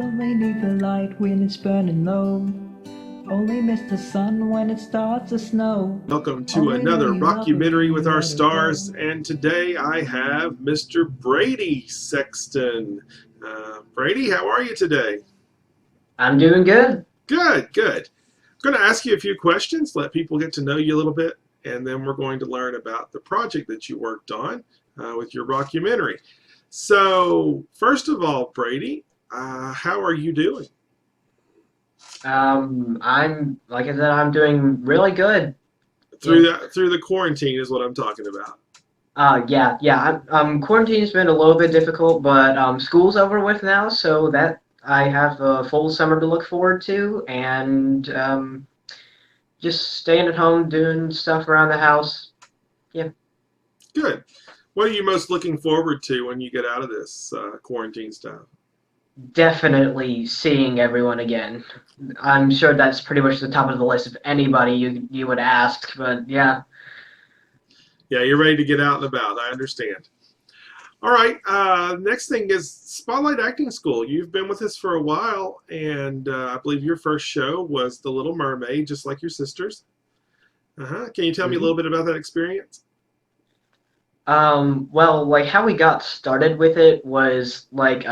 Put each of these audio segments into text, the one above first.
Only need the light when it's burning low. Only miss the sun when it starts to snow. Welcome to Only know another you love her rockumentary when with you our let her stars, go. and today I have Mr. Brady Sexton. Brady, how are you today? I'm doing good. Good, good. I'm going to ask you a few questions, let people get to know you a little bit, and then we're going to learn about the project that you worked on with your rockumentary. So, first of all, Brady, how are you doing? I'm like I said, I'm doing really good. Yeah. Through the quarantine is what I'm talking about. Yeah. Quarantine's been a little bit difficult, but school's over with now, so that I have a full summer to look forward to, and just staying at home doing stuff around the house. Yeah. Good. What are you most looking forward to when you get out of this quarantine stuff? Definitely seeing everyone again. I'm sure that's pretty much the top of the list of anybody you would ask, but yeah. Yeah, you're ready to get out and about. I understand. All right. Next thing is Spotlight Acting School. You've been with us for a while, and I believe your first show was The Little Mermaid, just like your sisters. Can you tell me a little Mhm. bit about that experience? Well, like how we got started with it was like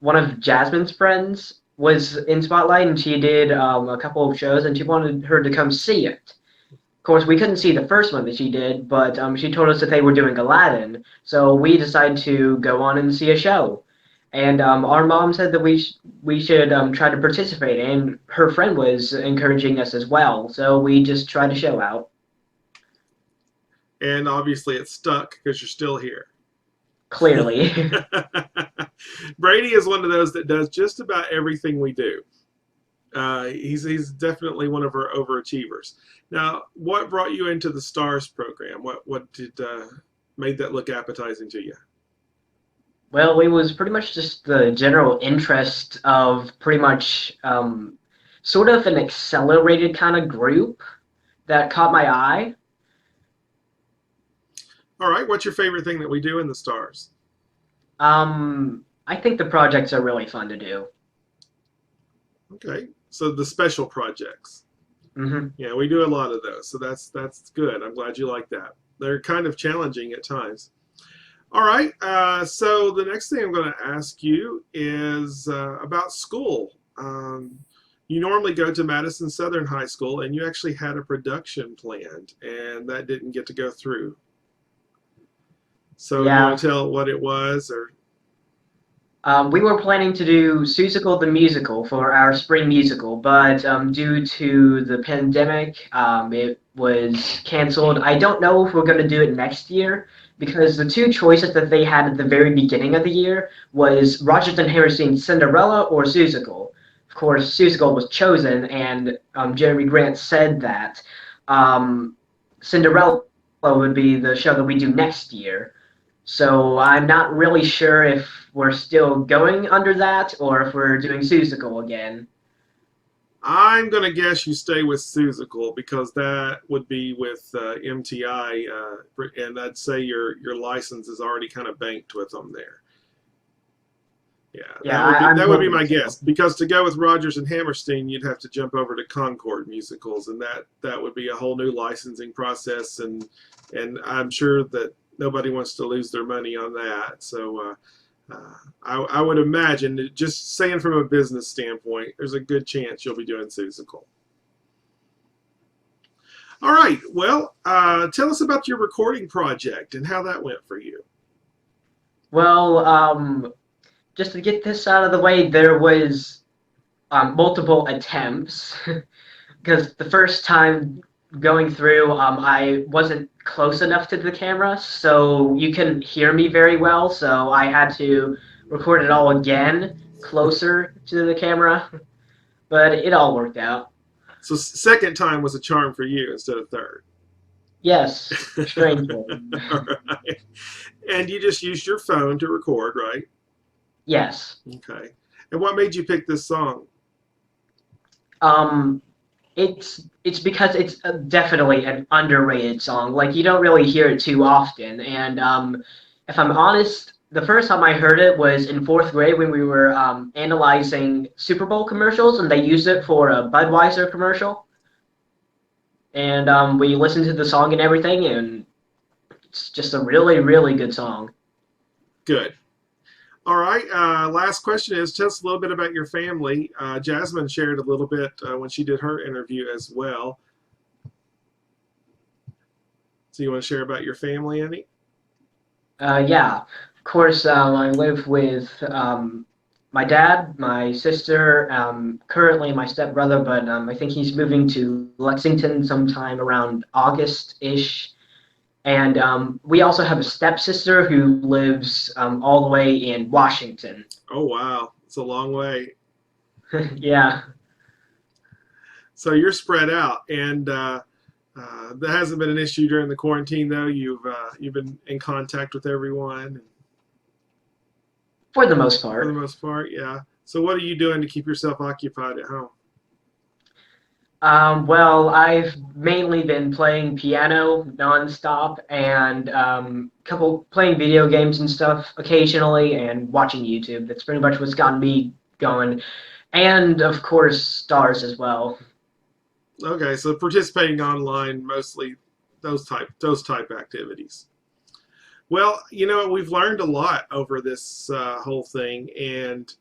one of Jasmine's friends was in Spotlight and she did a couple of shows and she wanted her to come see it. Of course, we couldn't see the first one that she did, but she told us that they were doing Aladdin, so we decided to go on and see a show. And our mom said that we should try to participate, and her friend was encouraging us as well. So we just tried to show out. And obviously, it's stuck because you're still here. Clearly. Brady is one of those that does just about everything we do. He's definitely one of our overachievers. Now, what brought you into the STARS program? What did made that look appetizing to you? Well, it was pretty much just the general interest of pretty much sort of an accelerated kind of group that caught my eye. All right, what's your favorite thing that we do in the STARS? I think the projects are really fun to do. Okay, so the special projects. Hmm. Yeah, we do a lot of those, so that's good. I'm glad you like that. They're kind of challenging at times. All right, so the next thing I'm going to ask you is about school. You normally go to Madison Southern High School, and you actually had a production planned, and that didn't get to go through. So, do you want Yeah. to tell what it was, or We were planning to do Seussical the Musical for our spring musical, but due to the pandemic, it was canceled. I don't know if we're going to do it next year because the two choices that they had at the very beginning of the year was Rodgers and Hammerstein's Cinderella or Seussical. Of course, Seussical was chosen, and Jeremy Grant said that um, Cinderella would be the show that we do next year. So I'm not really sure if we're still going under that or if we're doing Seussical again. I'm going to guess you stay with Seussical because that would be with MTI, and I'd say your license is already kind of banked with them there. Yeah, Yeah, that I'm would be hoping my so. guess. Because to go with Rodgers and Hammerstein, you'd have to jump over to Concord Musicals, and that would be a whole new licensing process, and I'm sure that nobody wants to lose their money on that. So I would imagine, just saying from a business standpoint, there's a good chance you'll be doing Seussical. All right. Well, tell us about your recording project and how that went for you. Well, just to get this out of the way, there was multiple attempts because the first time going through, I wasn't close enough to the camera, so you couldn't hear me very well. So I had to record it all again, closer to the camera. But it all worked out. So second time was a charm for you instead of third. Yes, strangely. All right. And you just used your phone to record, right? Yes. Okay. And what made you pick this song? Um, it's because it's definitely an underrated song. Like you don't really hear it too often, and if I'm honest, the first time I heard it was in fourth grade when we were analyzing Super Bowl commercials, and they used it for a Budweiser commercial. And we listened to the song and everything, and it's just a really, really good song. Good. All right. Last question is tell us a little bit about your family. Jasmine shared a little bit when she did her interview as well. So you want to share about your family, Annie? Yeah, of course. I live with my dad, my sister, currently my stepbrother, but I think he's moving to Lexington sometime around August-ish. And we also have a stepsister who lives all the way in Washington. Oh, wow. It's a long way. Yeah. So you're spread out, and that hasn't been an issue during the quarantine, though. You've been in contact with everyone. For the most part. For the most part, yeah. So what are you doing to keep yourself occupied at home? Well, I've mainly been playing piano nonstop and playing video games and stuff occasionally and watching YouTube. That's pretty much what's gotten me going. And of course, stars as well. Okay, so participating online, mostly those type activities. Well, we've learned a lot over this whole thing, and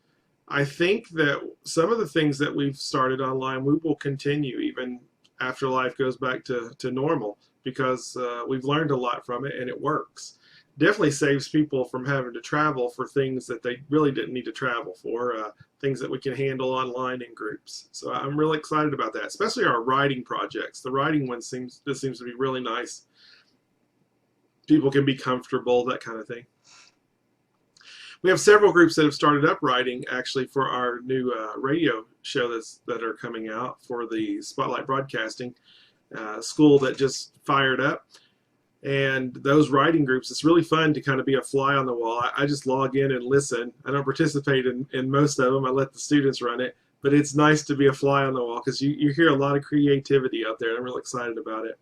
I think that some of the things that we've started online, we will continue even after life goes back to normal, because we've learned a lot from it and it works. Definitely saves people from having to travel for things that they really didn't need to travel for, things that we can handle online in groups. So I'm really excited about that, especially our writing projects. The writing one seems to be really nice. People can be comfortable, that kind of thing. We have several groups that have started up writing actually for our new radio show that are coming out for the Spotlight Broadcasting school that just fired up. And those writing groups, it's really fun to kind of be a fly on the wall. I just log in and listen. I don't participate in most of them. I let the students run it. But it's nice to be a fly on the wall because you hear a lot of creativity out there. And I'm really excited about it.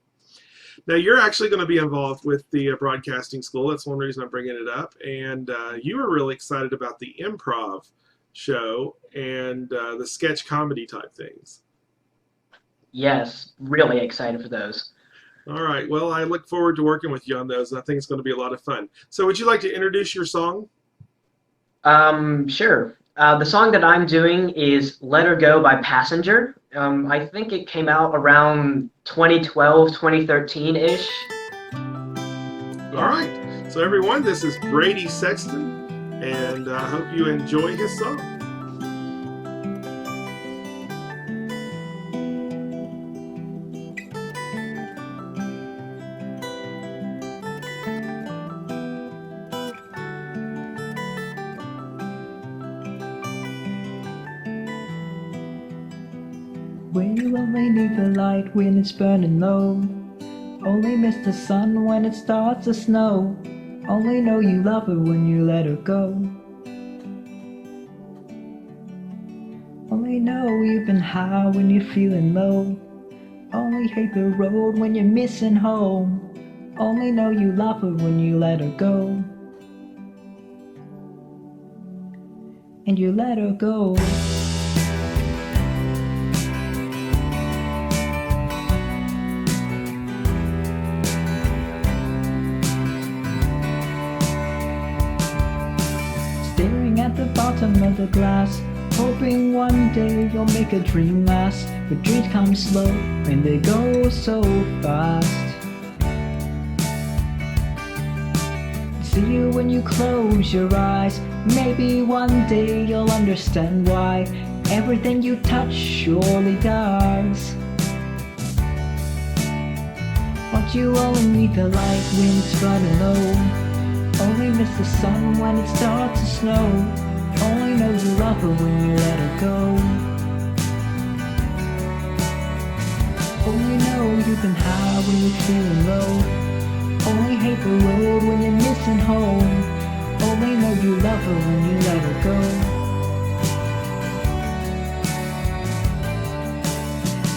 Now, you're actually going to be involved with the broadcasting school. That's one reason I'm bringing it up. And you were really excited about the improv show and the sketch comedy type things. Yes, really excited for those. All right. Well, I look forward to working with you on those, and I think it's going to be a lot of fun. So would you like to introduce your song? Sure. The song that I'm doing is Let Her Go by Passenger. I think it came out around 2012, 2013-ish. All right. So everyone, this is Brady Sexton, and I hope you enjoy his song. When you only need the light when it's burning low, only miss the sun when it starts to snow, only know you love her when you let her go. Only know you've been high when you're feeling low, only hate the road when you're missing home, only know you love her when you let her go. And you let her go. At the bottom of the glass, hoping one day you'll make a dream last. But dreams come slow and they go so fast. See you when you close your eyes. Maybe one day you'll understand why everything you touch surely does. But you only need the light when it's running low, only miss the sun when it starts to snow, only know you love her when you let her go. Only know you've been high when you're feeling low, only hate the road when you're missing home, only know you love her when you let her go.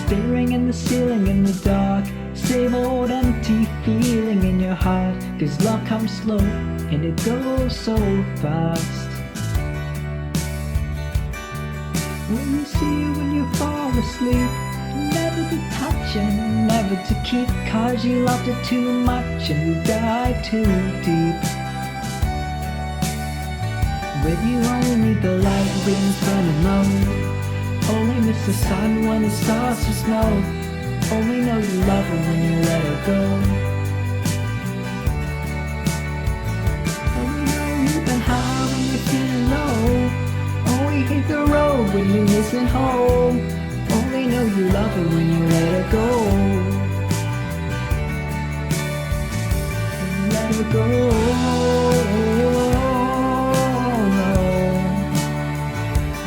Staring in the ceiling in the dark, same old empty feeling in your heart, 'cause love comes slow and it goes so fast. When you see it when you fall asleep, never to touch and never to keep, 'cause you loved it too much and you dive too deep. When you only need the light when it's burning low, only miss the sun when it starts to snow, only know you love her when you let her go. Only know you've been high when you're feeling low, only hit the road when you're missing home, only know you love her when you let her go. Let her go.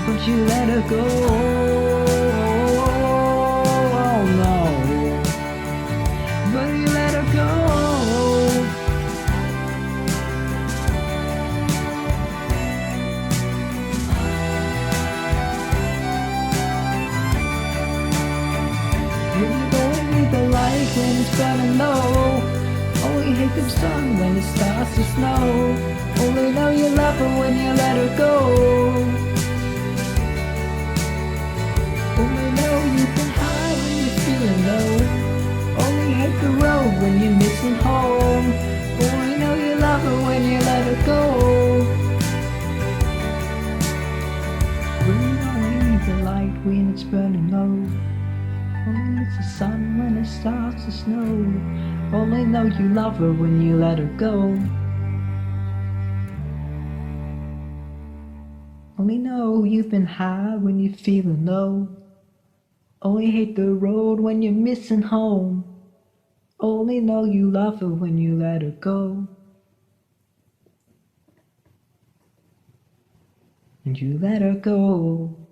But you let her go. Oh no. But you let her go. When you don't need the light when it's burning low, only hate the sun when it starts to snow, only know you love her when you let her go. Only know you've been high when you're feeling low, only hate the road when you're missing home, only know you love her when you let her go. When you only need the light when it's burning low, only it's the sun when it starts to snow, only know you love her when you let her go. Only know you've been high when you're feeling low, only hate the road when you're missing home, only know you love her when you let her go. And you let her go.